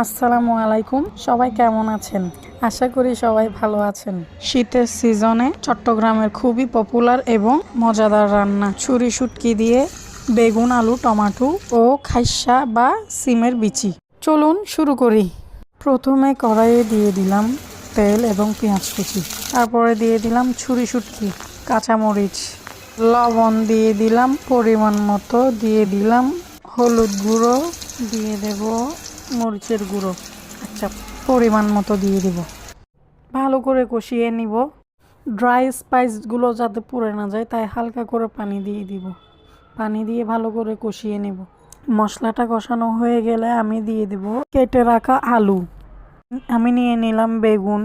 আসসালামু আলাইকুম, সবাই কেমন আছেন? আশা করি সবাই ভালো আছেন। শীতের সিজনে চট্টগ্রামের খুবই পপুলার এবং মজাদার রান্না ছুরি শুটকি দিয়ে বেগুন, আলু, টমেটো ও খাইসা বা সিমের বিচি। চলুন শুরু করি। প্রথমে কড়াইয়ে দিয়ে দিলাম তেল এবং পেঁয়াজ কুচি, তারপরে দিয়ে দিলাম ছুরি শুটকি, কাঁচামরিচ, লবণ দিয়ে দিলাম পরিমাণ মতো, দিয়ে দিলাম হলুদ গুঁড়ো, দিয়ে দেব মরিচের গুঁড়ো, আচ্ছা পরিমাণ মতো দিয়ে দিব। ভালো করে কষিয়ে নিব। ড্রাই স্পাইসগুলো যাতে পুড়ে না যায় তাই হালকা করে পানি দিয়ে দিব। পানি দিয়ে ভালো করে কষিয়ে নেব। মশলাটা কষানো হয়ে গেলে আমি দিয়ে দেব কেটে রাখা আলু। আমি নিয়ে নিলাম বেগুন,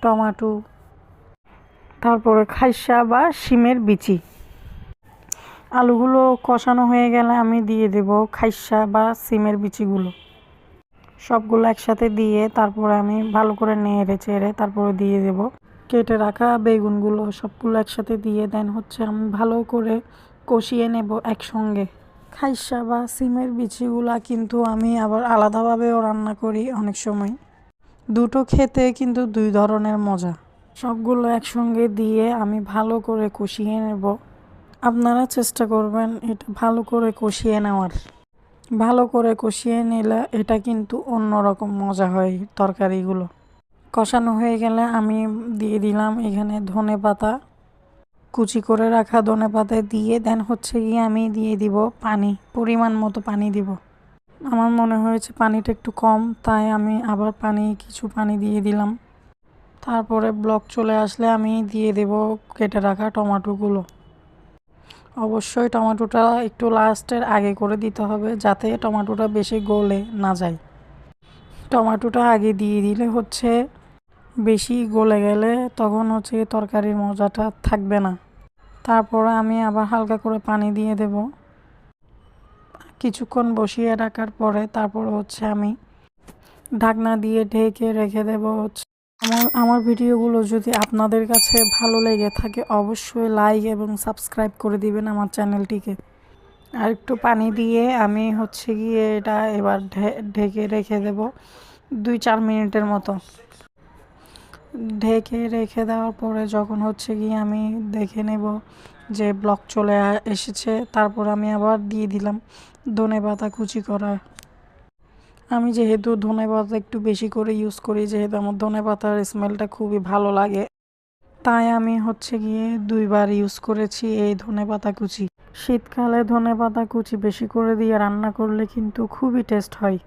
টমেটো, তারপরে খাইসা বা শিমের বিচি। আলুগুলো কষানো হয়ে গেলে আমি দিয়ে দেব খাইসা বা সিমের বিচিগুলো। সবগুলো একসাথে দিয়ে তারপরে আমি ভালো করে নেড়ে চেড়ে তারপরে দিয়ে দেব কেটে রাখা বেগুনগুলো। সবগুলো একসাথে দিয়ে দেন আমি ভালো করে কষিয়ে নেব একসঙ্গে। খাইসা বা সিমের বিচিগুলা কিন্তু আমি আবার আলাদাভাবেও রান্না করি অনেক সময়। দুটো খেতে কিন্তু দুই ধরনের মজা। সবগুলো একসঙ্গে দিয়ে আমি ভালো করে কষিয়ে নেব। আপনারা চেষ্টা করবেন এটা ভালো করে কষিয়ে নেওয়ার। ভালো করে কষিয়ে নিলে এটা কিন্তু অন্যরকম মজা হয়। তরকারিগুলো কষানো হয়ে গেলে আমি দিয়ে দিলাম এখানে ধনেপাতা, কুচি করে রাখা ধনেপাতা দিয়ে দেন গিয়ে আমি দিয়ে দিব পানি, পরিমাণ মতো পানি দিব। আমার মনে হয়েছে পানিটা একটু কম, তাই আমি আবার কিছু পানি দিয়ে দিলাম। তারপরে ব্লক চলে আসলে আমি দিয়ে দেব কেটে রাখা টমেটোগুলো। অবশ্যই টমেটোটা একটু লাস্টের আগে করে দিতে হবে যাতে টমেটোটা বেশি গলে না যায়। টমেটোটা আগে দিয়ে দিলে বেশি গলে গেলে তখন তরকারির মজাটা থাকবে না। তারপরে আমি আবার হালকা করে পানি দিয়ে দেব। কিছুক্ষণ বসিয়ে রাখার পরে তারপরে আমি ঢাকনা দিয়ে ঢেকে রেখে দেব। আমার ভিডিওগুলো যদি আপনাদের কাছে ভালো লেগে থাকে অবশ্যই লাইক এবং সাবস্ক্রাইব করে দিবেন আমার চ্যানেলটিকে। আর একটু পানি দিয়ে আমি গিয়ে এটা এবার ঢেকে রেখে দেব 2-4 মিনিটের মতো। ঢেকে রেখে দেওয়ার পরে যখন গিয়ে আমি দেখে নেব যে ব্লক চলে এসেছে, তারপর আমি আবার দিয়ে দিলাম ধনেপাতা কুচি করা। আমি যেহেতু ধনেপাতা একটু বেশি করে ইউজ করি, যেহেতু আমার ধনেপাতার স্মেলটা খুবই ভালো লাগে, তাই আমি গিয়ে 2বার ইউজ করেছি এই ধনেপাতা কুচি। শীতকালে ধনেপাতা কুচি বেশি করে দিয়ে রান্না করলে কিন্তু খুবই টেস্ট হয়।